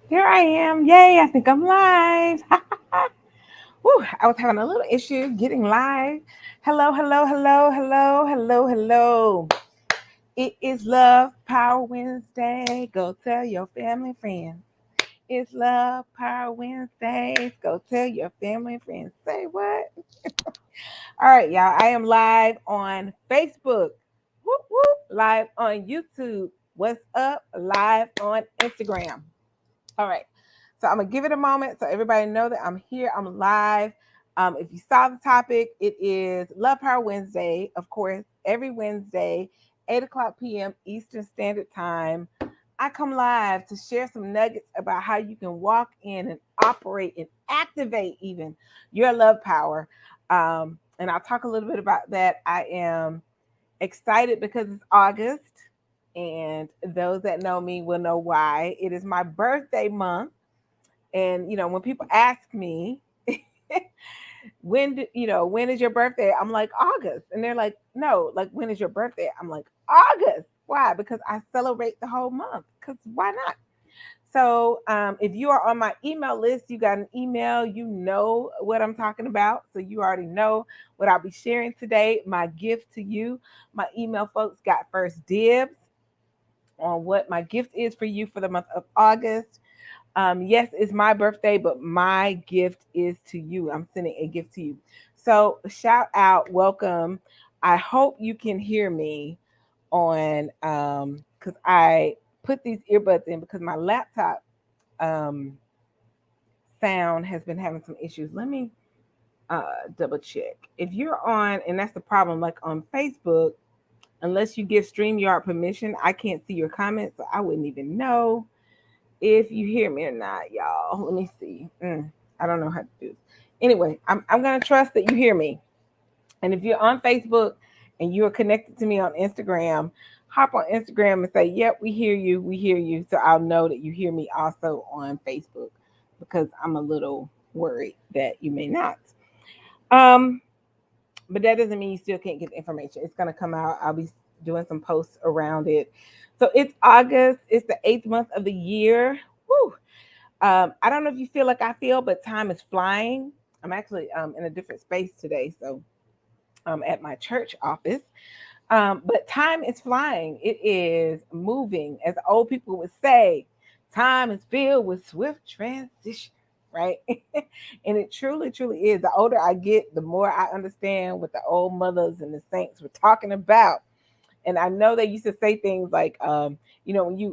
Here I am. Yay, I think I'm live. Woo, I was having a little issue getting live. Hello, hello, hello, hello, hello, hello. It is Love Power Wednesday. Go tell your family friends. It's Love Power Wednesdays. Go tell your family friends. Say what? All right, y'all. I am live on Facebook. Whoop, whoop. Live on YouTube. What's up? Live on Instagram. All right. So I'm gonna give it a moment so everybody know that I'm here. I'm live. If you saw the topic, it is Love Power Wednesday. Of course, every Wednesday, 8 o'clock p.m. Eastern Standard Time. I come live to share some nuggets about how you can walk in and operate and activate even your love power. And I'll talk a little bit about that. I am excited because it's August, and those that know me will know why. It is my birthday month, and when people ask me, when is your birthday? I'm like August, and they're like, no, like when is your birthday? I'm like August. Why? Because I celebrate the whole month. Because why not? So if you are on my email list, you got an email, you know what I'm talking about. So you already know what I'll be sharing today. My gift to you, my email folks got first dibs on what my gift is for you for the month of August. Yes, it's my birthday, but my gift is to you. I'm sending a gift to you. So shout out, welcome. I hope you can hear me on because I put these earbuds in because my laptop um sound has been having some issues. Let me double check. If you're on, and that's the problem, like on Facebook, unless you give StreamYard permission, I can't see your comments, so I wouldn't even know if you hear me or not, y'all. Let me see. I don't know how to do this. Anyway, I'm going to trust that you hear me. And if you're on Facebook and you're connected to me on Instagram, hop on Instagram and say, yep, we hear you. We hear you. So I'll know that you hear me also on Facebook because I'm a little worried that you may not. Um, but that doesn't mean you still can't get the information. It's going to come out. I'll be doing some posts around it. So it's August. It's the 8th month of the year. Woo. I don't know if you feel like I feel, but time is flying. I'm actually in a different space today, so I'm at my church office. But time is flying. It is moving, as old people would say. Time is filled with swift transition, right? And it truly, truly is. The older I get, the more I understand what the old mothers and the saints were talking about. And I know they used to say things like, when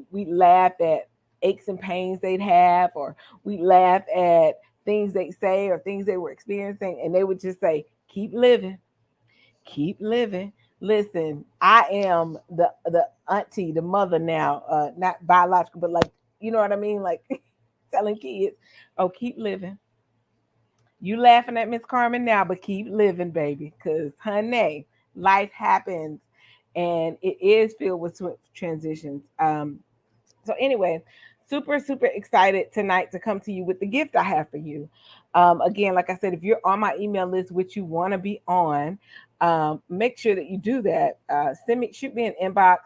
we laugh at aches and pains they'd have, or we laugh at things they say or things they were experiencing, and they would just say, "Keep living, keep living." Listen, I am the auntie, the mother now, not biological, but like you know what I mean, like telling kids, "Oh, keep living." You laughing at Miss Carmen now, but keep living, baby, because honey, life happens, and it is filled with swift transitions. So anyway, super super excited tonight to come to you with the gift I have for you. Again, like I said, if you're on my email list, which you want to be on, make sure that you do that. Shoot me an inbox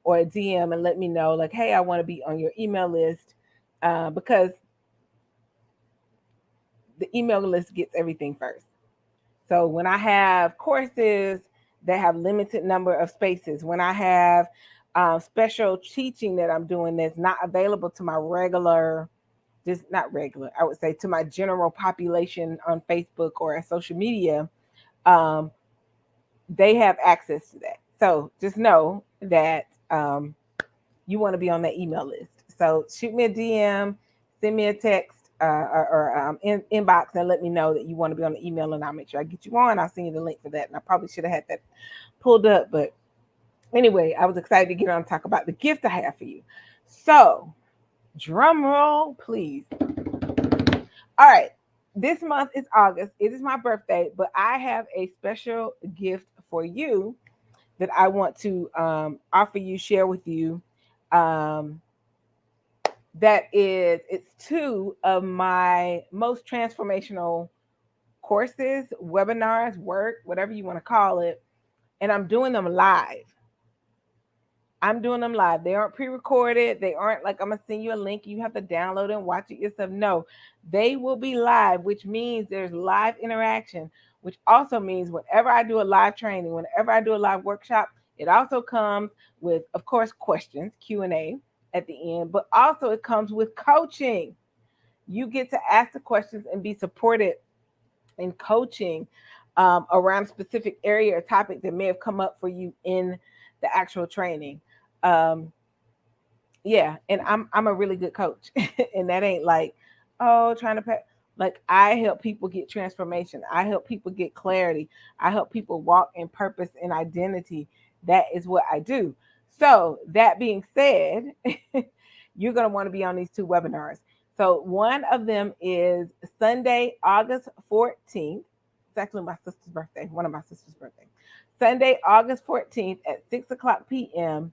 or a DM and let me know, like, hey, I want to be on your email list, because the email list gets everything first. So when I have courses that have limited number of spaces, when I have special teaching that I'm doing that's not available to my regular, just not regular, I would say to my general population on Facebook or social media, um, they have access to that. So just know that you want to be on that email list. So shoot me a DM, send me a text, inbox, and let me know that you want to be on the email, and I'll make sure I get you on. I'll send you the link for that. And I probably should have had that pulled up, but anyway, I was excited to get on and talk about the gift I have for you. So, drum roll, please. All right, this month is August. It is my birthday, but I have a special gift for you that I want to offer you, share with you. Um, it's two of my most transformational courses, webinars, work, whatever you want to call it, and I'm doing them live. I'm doing them live. They aren't pre-recorded. They aren't like I'm gonna send you a link. You have to download and watch it yourself. No, they will be live, which means there's live interaction, which also means whenever I do a live training, whenever I do a live workshop, it also comes with, of course, questions, Q&A at the end, but also it comes with coaching. You get to ask the questions and be supported in coaching around a specific area or topic that may have come up for you in the actual training. Um, yeah, and I'm a really good coach, and that ain't like, oh, trying to pay. Like I help people get transformation. I help people get clarity. I help people walk in purpose and identity. That is what I do. So that being said, you're gonna want to be on these two webinars. So one of them is Sunday, August 14th. It's actually my sister's birthday. One of my sister's birthday. Sunday, August 14th at 6 o'clock p.m.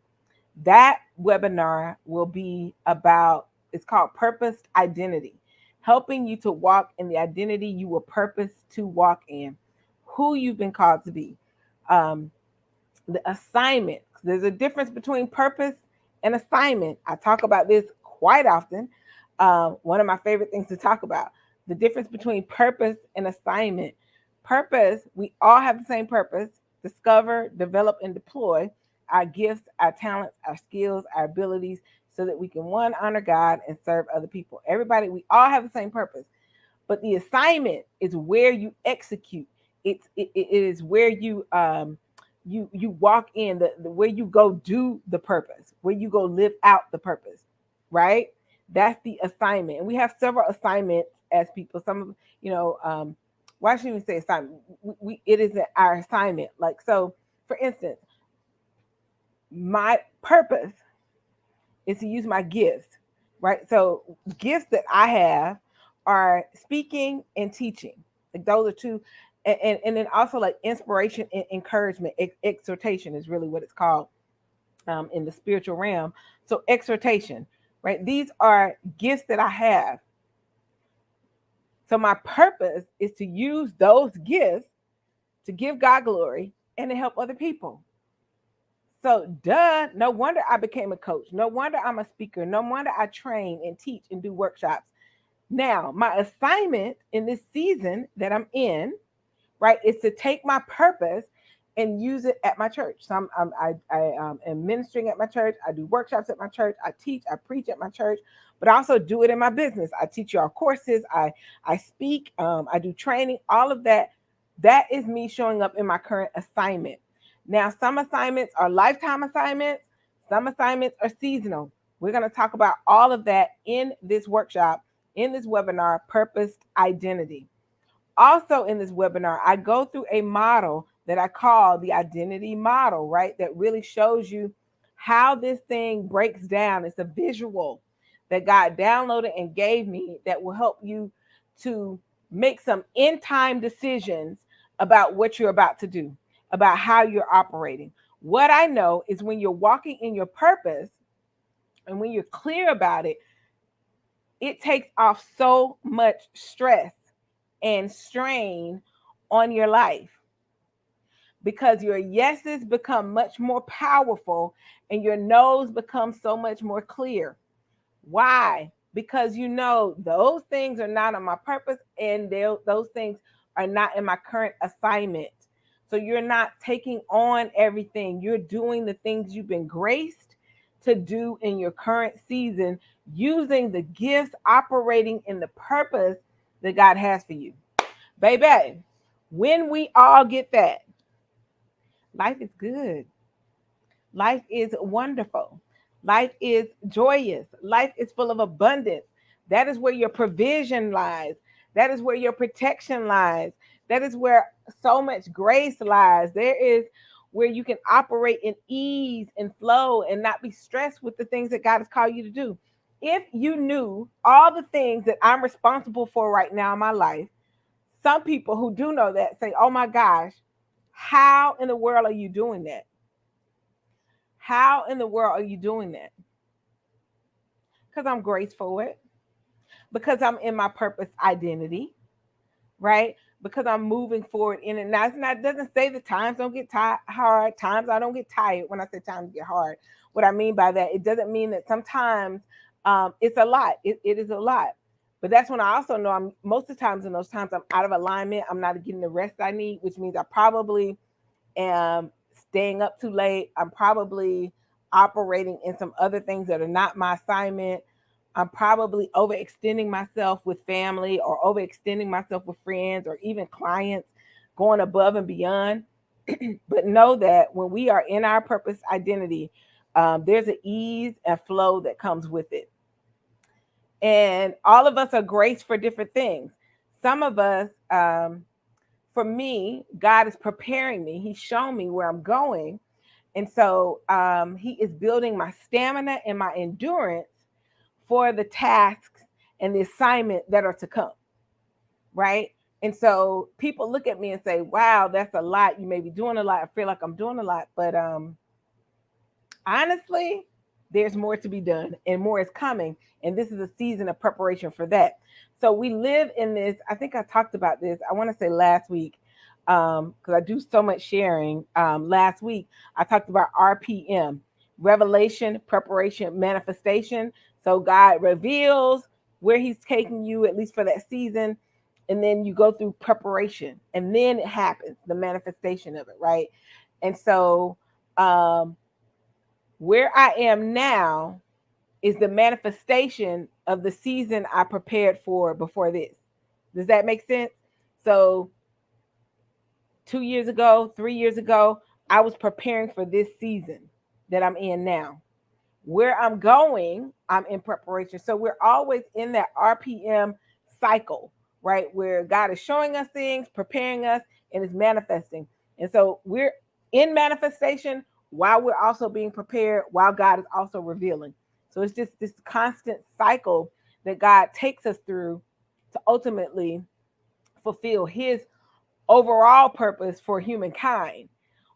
That webinar will be about, it's called Purposed Identity, helping you to walk in the identity you were purposed to walk in, who you've been called to be, um, the assignment. There's a difference between purpose and assignment. I talk about this quite often. One of my favorite things to talk about, the difference between purpose and assignment. Purpose, we all have the same purpose: discover, develop, and deploy our gifts, our talents, our skills, our abilities, so that we can, one, honor God and serve other people. Everybody, we all have the same purpose, but the assignment is where you execute. It is where you walk in the where you go do the purpose, where you go live out the purpose, right? That's the assignment, and we have several assignments as people. Some of why should we say assignment? It is our assignment. Like, so, for instance, my purpose is to use my gifts, right? So gifts that I have are speaking and teaching. Like those are two, and then also like inspiration and encouragement. Exhortation is really what it's called in the spiritual realm. So exhortation, right? These are gifts that I have. So my purpose is to use those gifts to give God glory and to help other people. So, no wonder I became a coach. No wonder I'm a speaker. No wonder I train and teach and do workshops. Now, my assignment in this season that I'm in, right, is to take my purpose and use it at my church. So I am ministering at my church. I do workshops at my church. I teach, I preach at my church, but I also do it in my business. I teach y'all courses. I speak. I do training. All of that. That is me showing up in my current assignment. Now, some assignments are lifetime assignments. Some assignments are seasonal. We're going to talk about all of that in this workshop, in this webinar, Purposed Identity. Also in this webinar, I go through a model that I call the identity model, right? That really shows you how this thing breaks down. It's a visual that God downloaded and gave me that will help you to make some in-time decisions about what you're about to do, about how you're operating. What I know is when you're walking in your purpose and when you're clear about it, it takes off so much stress and strain on your life, because your yeses become much more powerful and your no's become so much more clear. Why? Because you know those things are not on my purpose, and those things are not in my current assignment. So you're not taking on everything. You're doing the things you've been graced to do in your current season, using the gifts, operating in the purpose that God has for you. Baby, when we all get that, life is good. Life is wonderful. Life is joyous. Life is full of abundance. That is where your provision lies. That is where your protection lies. That is where so much grace lies. There is where you can operate in ease and flow and not be stressed with the things that God has called you to do. If you knew all the things that I'm responsible for right now in my life, some people who do know that say, oh my gosh, how in the world are you doing that? How in the world are you doing that? Because I'm graceful for it, because I'm in my purpose identity, right? Because I'm moving forward in it. Now, it doesn't say that times don't get hard. Times I don't get tired. When I say times get hard, what I mean by that. It doesn't mean that sometimes it's a lot. It is a lot. But that's when I also know I'm most of the times in those times I'm out of alignment. I'm not getting the rest I need, which means I probably am staying up too late. I'm probably operating in some other things that are not my assignment. I'm probably overextending myself with family or overextending myself with friends or even clients, going above and beyond. But know that when we are in our purpose identity, there's an ease and flow that comes with it. And all of us are graced for different things. Some of us, for me, God is preparing me. He's shown me where I'm going. And so he is building my stamina and my endurance for the tasks and the assignment that are to come. Right. And so people look at me and say, wow, that's a lot. You may be doing a lot. I feel like I'm doing a lot. But honestly, there's more to be done and more is coming. And this is a season of preparation for that. So we live in this. I think I talked about this. I want to say last week, because I do so much sharing. Last week, I talked about RPM, revelation, preparation, manifestation. So God reveals where he's taking you, at least for that season. And then you go through preparation and then it happens, the manifestation of it. Right. And so, where I am now is the manifestation of the season I prepared for before this. Does that make sense? So 2 years ago, 3 years ago, I was preparing for this season that I'm in now. Where I'm going, I'm in preparation. So we're always in that RPM cycle, right? Where God is showing us things, preparing us, and is manifesting. And so we're in manifestation while we're also being prepared, while God is also revealing. So it's just this constant cycle that God takes us through to ultimately fulfill his overall purpose for humankind.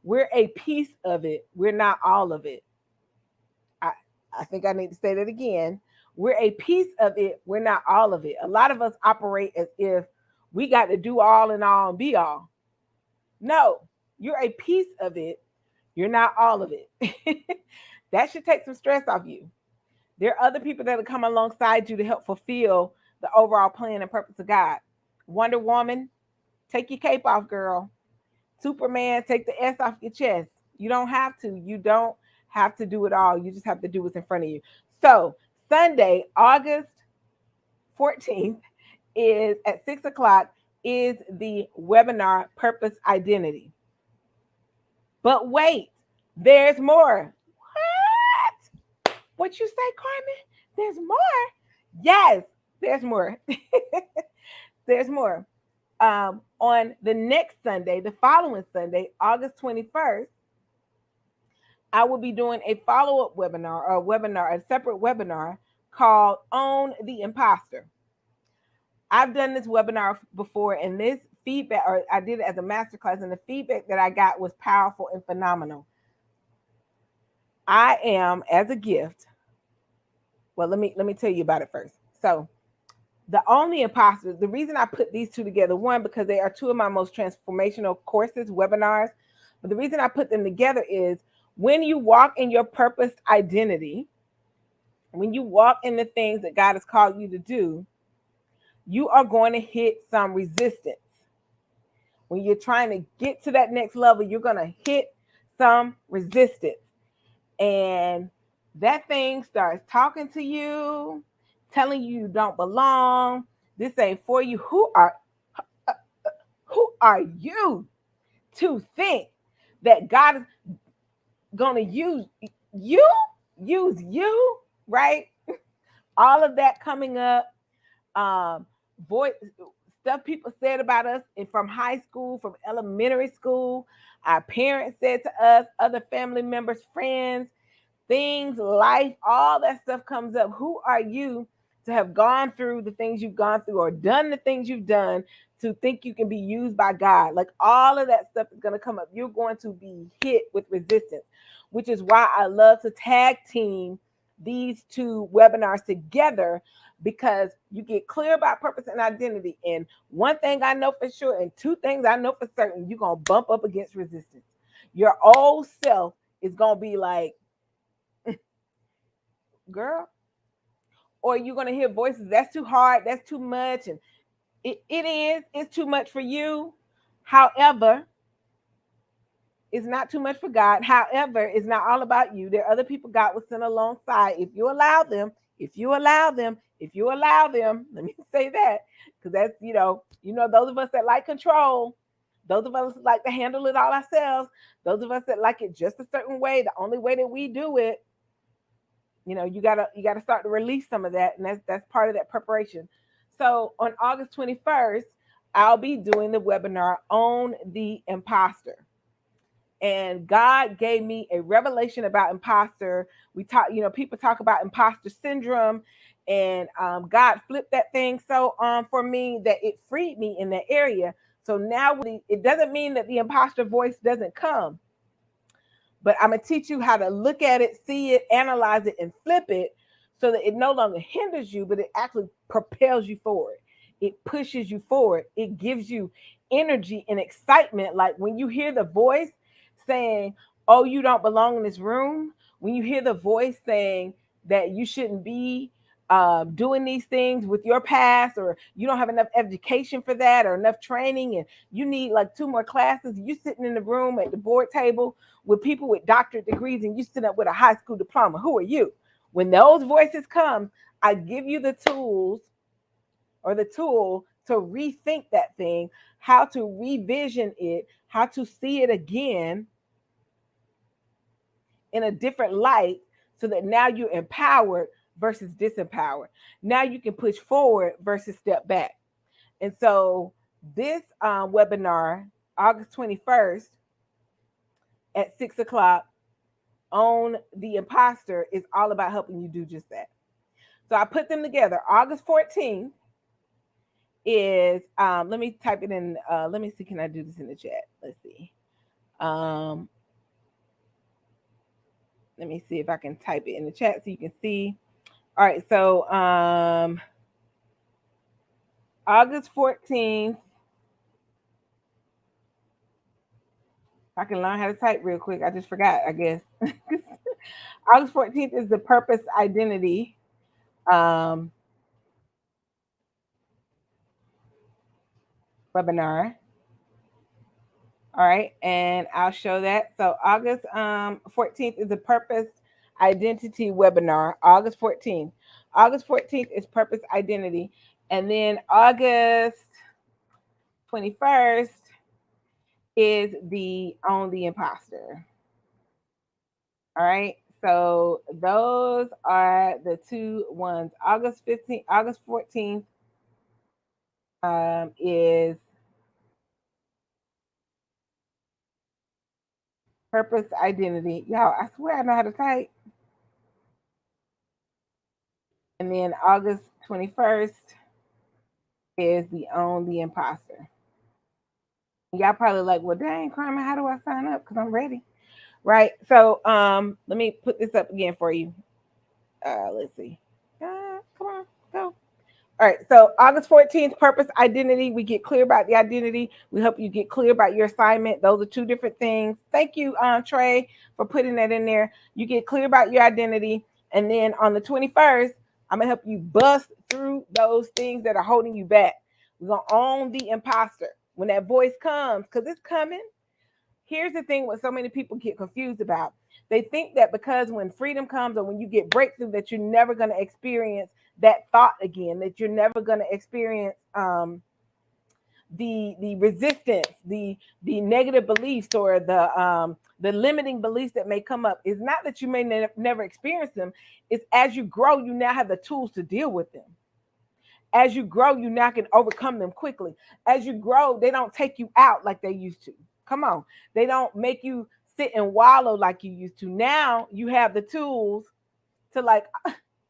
We're a piece of it. We're not all of it. I think I need to say that again. We're a piece of it. We're not all of it. A lot of us operate as if we got to do all and all and be all. No, you're a piece of it. You're not all of it. That should take some stress off you. There are other people that will come alongside you to help fulfill the overall plan and purpose of God. Wonder Woman, take your cape off, girl. Superman, take the S off your chest. You don't have to. You don't have to do it all. You just have to do what's in front of you. So Sunday, August 14th is at 6 o'clock is the webinar Purpose Identity. But wait, there's more. What you say, Carmen? There's more? Yes, there's more. There's more. On the next Sunday, the following Sunday, August 21st, I will be doing a follow-up webinar or a separate webinar called Own the Imposter. I've done this webinar before, and this feedback, or I did it as a masterclass, and the feedback that I got was powerful and phenomenal. I am, as a gift, well, let me tell you about it first. So the only imposter, the reason I put these two together, one, because they are two of my most transformational courses, webinars. But the reason I put them together is when you walk in your purpose identity, when you walk in the things that God has called you to do, you are going to hit some resistance. When you're trying to get to that next level, you're going to hit some resistance. And that thing starts talking to you, telling you don't belong. This ain't for you. Who are you to think that God is going to use you, right? All of that coming up. Voice stuff people said about us from high school, from elementary school. Our parents said to us, other family members, friends, things, life, all that stuff comes up. Who are you to have gone through the things you've gone through or done the things you've done to think you can be used by God? Like all of that stuff is going to come up. You're going to be hit with resistance, which is why I love to tag team these two webinars together, because you get clear about purpose and identity. And one thing I know for sure, and two things I know for certain, you're going to bump up against resistance. Your old self is going to be like, girl. Or you're going to hear voices, that's too hard, that's too much. And it's too much for you. However, it's not too much for God. However, it's not all about you. There are other people God will send alongside if you allow them. If you allow them, if you allow them, let me say that, because that's, those of us that like control, those of us that like to handle it all ourselves, those of us that like it just a certain way, the only way that we do it, you gotta start to release some of that, and that's part of that preparation. So on August 21st, I'll be doing the webinar on the imposter. And God gave me a revelation about imposter. We talk, people talk about imposter syndrome, and God flipped that thing so for me that it freed me in that area. So now it doesn't mean that the imposter voice doesn't come, but I'm going to teach you how to look at it, see it, analyze it, and flip it so that it no longer hinders you, but it actually propels you forward. It pushes you forward. It gives you energy and excitement. Like when you hear the voice saying, oh, you don't belong in this room, when you hear the voice saying that you shouldn't be doing these things with your past, or you don't have enough education for that, or enough training, and you need like 2 more classes, you sitting in the room at the board table with people with doctorate degrees and you sit up with a high school diploma. Who are you? When those voices come, I give you the tools or the tool to rethink that thing, how to revision it, how to see it again in a different light, so that now you're empowered versus disempowered. Now you can push forward versus step back. And so this webinar, August 21st at 6 o'clock on the imposter, is all about helping you do just that. So I put them together. August 14th is, let me type it in. Let me see, can I do this in the chat? Let's see. Let me see if I can type it in the chat so you can see. All right, so August 14th. I can learn how to type real quick. I just forgot, I guess. August 14th is the purpose identity. Webinar. All right, and I'll show that. So August 14th is the purpose identity webinar. August 14th. August 14th is purpose identity. And then August 21st is the on the imposter. All right. So those are the 2 ones. August 15th, August 14th is purpose identity. Y'all, I swear I know how to type. And then August 21st is the on the imposter. Y'all probably like, well, dang, Carmen, how do I sign up? Because I'm ready. Right. So let me put this up again for you. Let's see. Come on, go. All right, so August 14th, purpose identity. We get clear about the identity. We help you get clear about your assignment. Those are 2 different things. Thank you, Trey, for putting that in there. You get clear about your identity. And then on the 21st, I'm going to help you bust through those things that are holding you back. We're going to own the imposter when that voice comes, because it's coming. Here's the thing what so many people get confused about. They think that because when freedom comes or when you get breakthrough, that you're never going to experience that thought again, that you're never going to experience the resistance, the negative beliefs, or the limiting beliefs that may come up. It's not that you may never experience them. It's as you grow, you now have the tools to deal with them. As you grow, you now can overcome them quickly. As you grow, they don't take you out like they used to. Come on. They don't make you sit and wallow like you used to. Now you have the tools to, like,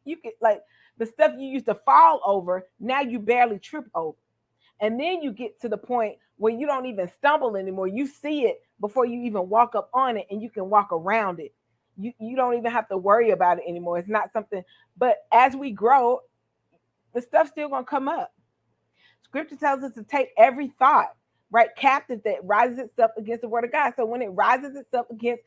you can, like, the stuff you used to fall over, now you barely trip over. And then you get to the point where you don't even stumble anymore. You see it before you even walk up on it, and you can walk around it. You don't even have to worry about it anymore. It's not something, but as we grow, the stuff's still going to come up. Scripture tells us to take every thought, right, captive that rises itself against the word of God. So when it rises itself against,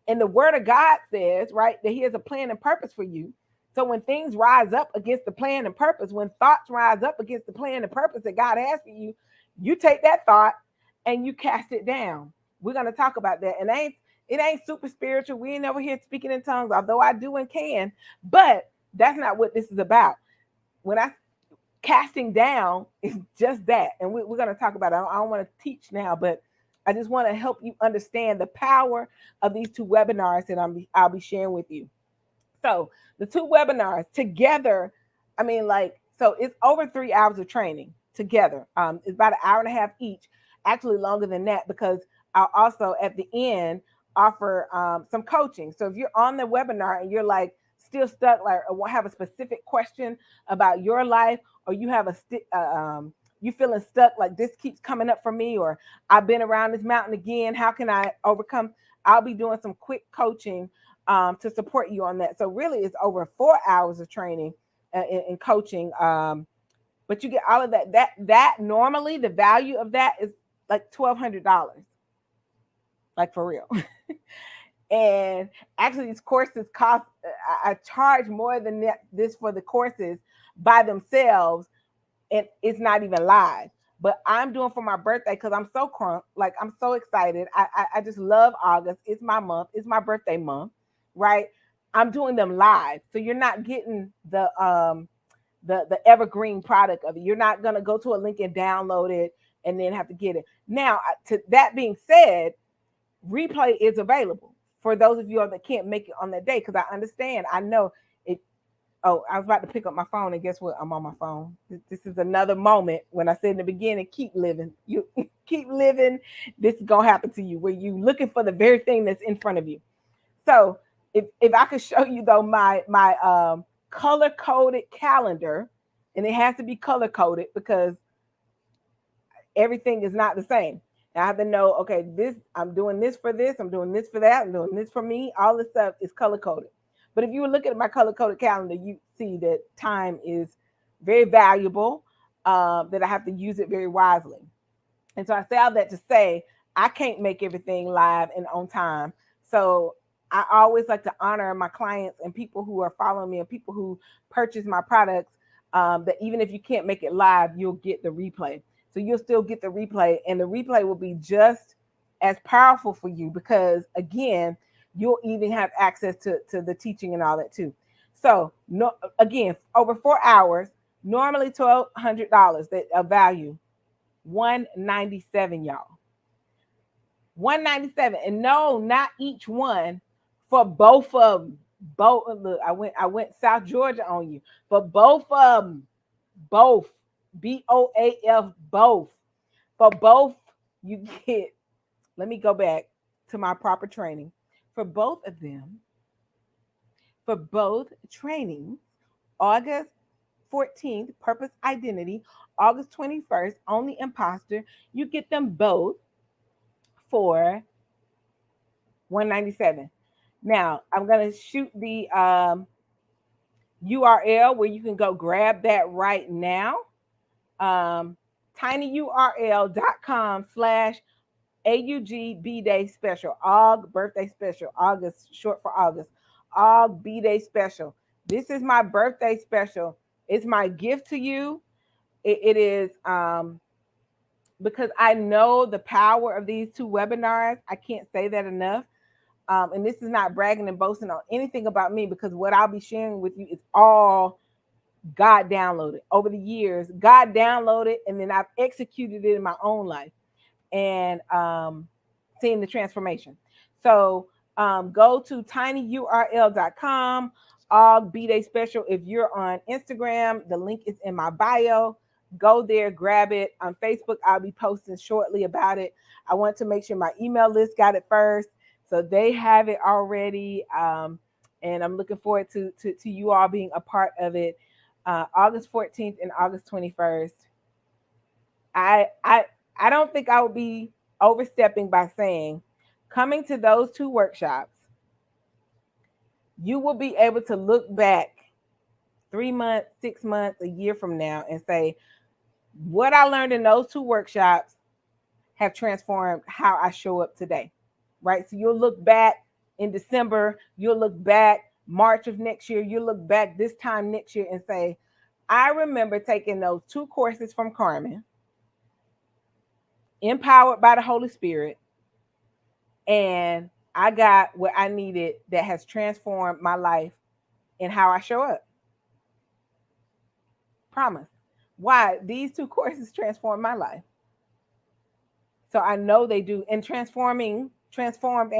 and the word of God says, right, that he has a plan and purpose for you. So when things rise up against the plan and purpose, when thoughts rise up against the plan and purpose that God has for you, you take that thought and you cast it down. We're going to talk about that. And it ain't super spiritual. We ain't over here speaking in tongues, although I do and can, but that's not what this is about. When I casting down is just that. And we're going to talk about it. I don't want to teach now, but I just want to help you understand the power of these two webinars that I'll be sharing with you. So the two webinars together, I mean, like, so it's over 3 hours of training together. It's about an hour and a half each, actually longer than that, because I'll also at the end offer some coaching. So if you're on the webinar and you're like still stuck, like, or have a specific question about your life, or you have you feeling stuck, like this keeps coming up for me, or I've been around this mountain again, how can I overcome? I'll be doing some quick coaching to support you on that. So really it's over 4 hours of training and coaching. But you get all of that. That normally the value of that is like $1,200, like for real. And actually these courses cost, I charge more than this for the courses by themselves, and it's not even live. But I'm doing for my birthday because I'm so crunk, like I'm so excited. I just love August. It's my month. It's my birthday month, right? I'm doing them live, so you're not getting the evergreen product of it. You're not gonna go to a link and download it and then have to get it. Now, to that being said, replay is available for those of you that can't make it on that day, because I understand. I know it. Oh, I was about to pick up my phone, and guess what? I'm on my phone. This is another moment when I said in the beginning, keep living. You keep living. This is gonna happen to you where you looking for the very thing that's in front of you. So if I could show you though my color coded calendar, and it has to be color coded because everything is not the same. I have to know, okay, this, I'm doing this for this, I'm doing this for that, I'm doing this for me. All this stuff is color coded. But if you were looking at my color coded calendar, you see that time is very valuable, that I have to use it very wisely. And so I say all that to say, I can't make everything live and on time. So I always like to honor my clients and people who are following me and people who purchase my products, that even if you can't make it live, you'll get the replay. So you'll still get the replay, and the replay will be just as powerful for you because, again, you'll even have access to the teaching and all that too. So, no, again, over 4 hours, normally $1,200 that of value, $197, y'all. $197, and no, not each one, for both of them. Both. Look, I went South Georgia on you for both of them. Both. BOAF, both. For both, you get, let me go back to my proper training. For both of them, for both trainings, August 14th, Purpose Identity, August 21st, Only Imposter, you get them both for $197. Now, I'm going to shoot the URL where you can go grab that right now. tinyurl.com/AUG B-Day Special, AUG Birthday Special, August, short for August, AUG B-Day Special. This is my birthday special. It's my gift to you. It is because I know the power of these two webinars. I can't say that enough. And this is not bragging and boasting on anything about me, because what I'll be sharing with you is all God downloaded over the years. God downloaded, and then I've executed it in my own life and seeing the transformation. So go to tinyurl.com, AUG B-Day Special. If you're on Instagram, the link is in my bio. Go there, grab it. On Facebook, I'll be posting shortly about it. I want to make sure my email list got it first, so they have it already. And I'm looking forward to you all being a part of it. August 14th and August 21st. I don't think I would be overstepping by saying, coming to those two workshops, you will be able to look back 3 months, 6 months, a year from now and say, what I learned in those two workshops have transformed how I show up today, right? So you'll look back in December, you'll look back March of next year, you look back this time next year and say, I remember taking those 2 courses from Carmen, empowered by the Holy Spirit, and I got what I needed that has transformed my life and how I show up. Promise. Why? These 2 courses transformed my life. So I know they do. And transformed and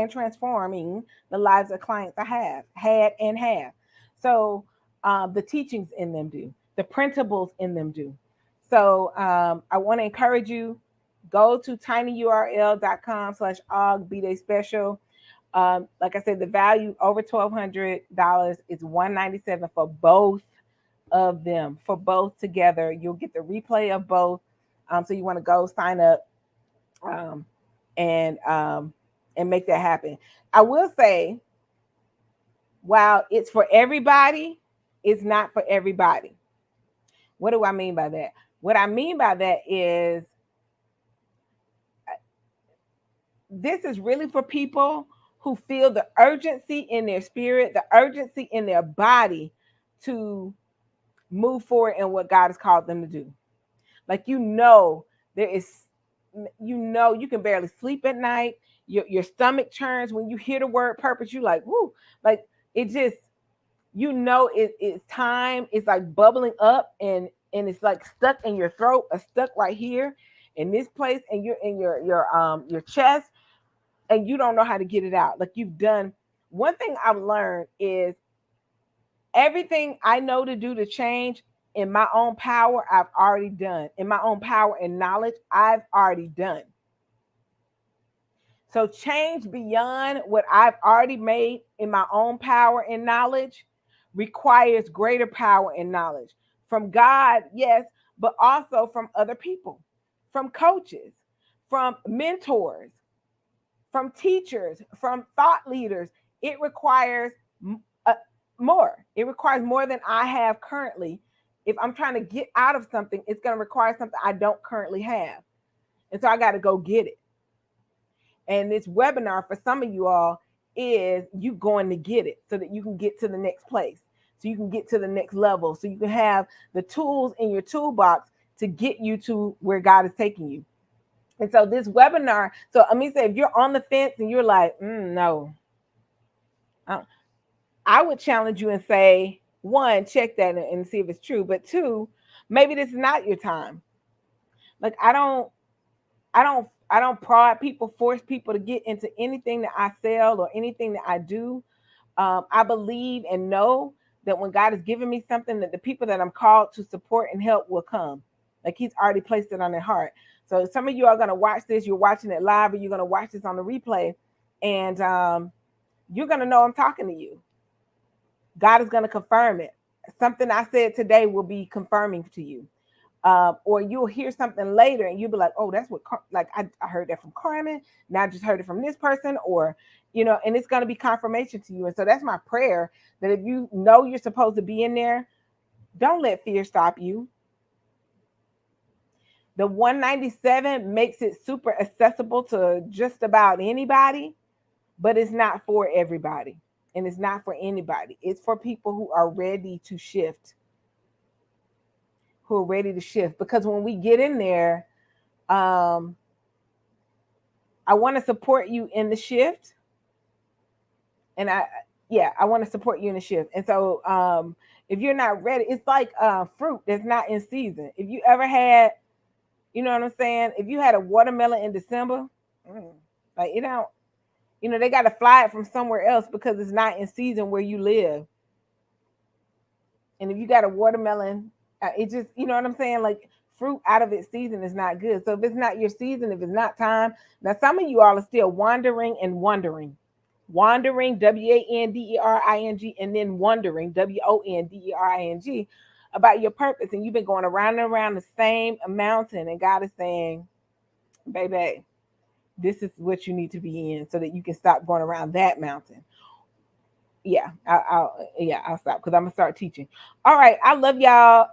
transforming the lives of clients I have, had and have. So the teachings in them do. The principles in them do. So I want to encourage you, go to tinyurl.com/og B-Day special. Like I said, the value over $1,200 is $197 for both of them. For both together, you'll get the replay of both. So you want to go sign up um, and make that happen. I will say, while it's for everybody, it's not for everybody. What do I mean by that? What I mean by that is this is really for people who feel the urgency in their spirit, the urgency in their body to move forward in what God has called them to do. Like, there is, you can barely sleep at night. Your stomach churns when you hear the word purpose. You like, whoo, like it just, it's time. It's like bubbling up and it's like stuck in your throat, or stuck right here in this place, and you're in your chest, and you don't know how to get it out. Like, you've done. One thing I've learned is everything I know to do to change in my own power, I've already done. In my own power and knowledge, I've already done. So change beyond what I've already made in my own power and knowledge requires greater power and knowledge from God, yes, but also from other people, from coaches, from mentors, from teachers, from thought leaders. It requires more. It requires more than I have currently. If I'm trying to get out of something, it's going to require something I don't currently have. And so I got to go get it. And this webinar for some of you all is you going to get it so that you can get to the next place, so you can get to the next level, so you can have the tools in your toolbox to get you to where God is taking you. And so this webinar, so let me say, if you're on the fence and you're like, no, I would challenge you and say, 1, check that and see if it's true. But 2, maybe this is not your time. Like, I don't prod people, force people to get into anything that I sell or anything that I do. I believe and know that when God has given me something, that the people that I'm called to support and help will come. Like, He's already placed it on their heart. So some of you are going to watch this. You're watching it live, or you're going to watch this on the replay, and you're going to know I'm talking to you. God is going to confirm it. Something I said today will be confirming to you. Or you'll hear something later and you'll be like, oh, that's what, like, I heard that from Carmen. Now I just heard it from this person, or, and it's going to be confirmation to you. And so that's my prayer, that if you know you're supposed to be in there, don't let fear stop you. The 197 makes it super accessible to just about anybody, but it's not for everybody. And it's not for anybody. It's for people who are ready to shift. Because when we get in there, I want to support you in the shift. And I want to support you in the shift. And so if you're not ready, it's like fruit that's not in season. If you ever had, you know what I'm saying? If you had a watermelon in December, like, they got to fly it from somewhere else because it's not in season where you live. And if you got a watermelon, it just, you know what I'm saying? Like, fruit out of its season is not good. So if it's not your season, if it's not time, now some of you all are still wandering and wondering. Wandering, WANDERING, and then wondering, WONDERING, about your purpose. And you've been going around and around the same mountain. And God is saying, baby, this is what you need to be in so that you can stop going around that mountain. Yeah, I'll stop because I'm gonna start teaching. All right, I love y'all.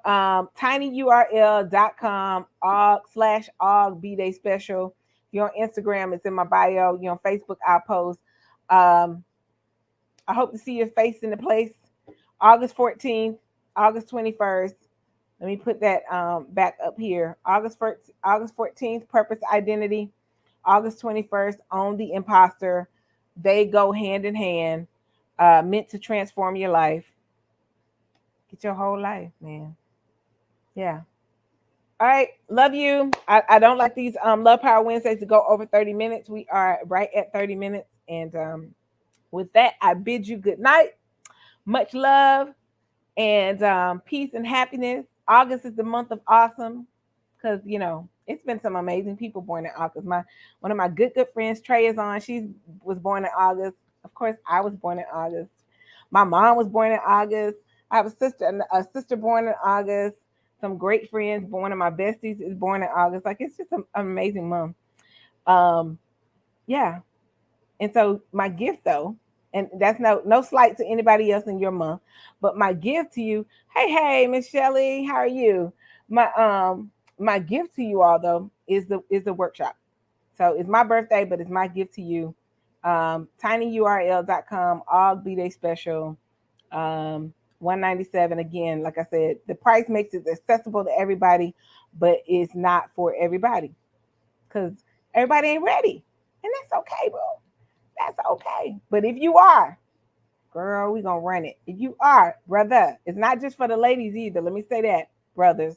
tinyurl.com/og B-Day special. If you're on Instagram, it's in my bio. You're on Facebook, I'll post. I hope to see your face in the place. August 14th, August 21st. Let me put that back up here. August 14th, Purpose Identity. August 21st, Own the Imposter. They go hand in hand. Meant to transform your life. Get your whole life, man. Yeah. All right. Love you. I don't like these Love Power Wednesdays to go over 30 minutes. We are right at 30 minutes. And with that, I bid you good night. Much love and peace and happiness. August is the month of awesome because it's been some amazing people born in August. One of my good friends, Trey, is on. She was born in August. Of course, I was born in August. My mom was born in August. I have a sister born in August. Some great friends born in my besties is born in August. Like it's just an amazing month. Um, yeah. And so my gift though, and that's no slight to anybody else in your month, but my gift to you, hey, Miss Shelley, how are you? My gift to you all though is the workshop. So it's my birthday, but it's my gift to you. tinyurl.com, all B-Day special. 197 again, like I said, the price makes it accessible to everybody, but it's not for everybody because everybody ain't ready. And that's okay, bro. That's okay. But if you are, girl, we gonna run it. If you are, brother, it's not just for the ladies either. Let me say that, brothers.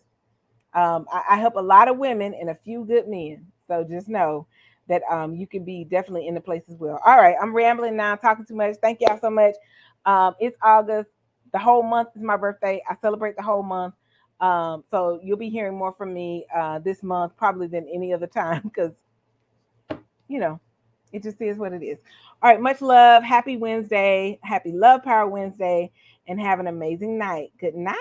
I help a lot of women and a few good men. So just know that you can be definitely in the place as well. All right, I'm rambling now, talking too much. Thank y'all so much. It's August. The whole month is my birthday. I celebrate the whole month. So you'll be hearing more from me this month probably than any other time because you know it just is what it is. All right, much love. Happy Wednesday. Happy Love Power Wednesday. And have an amazing night. Good night.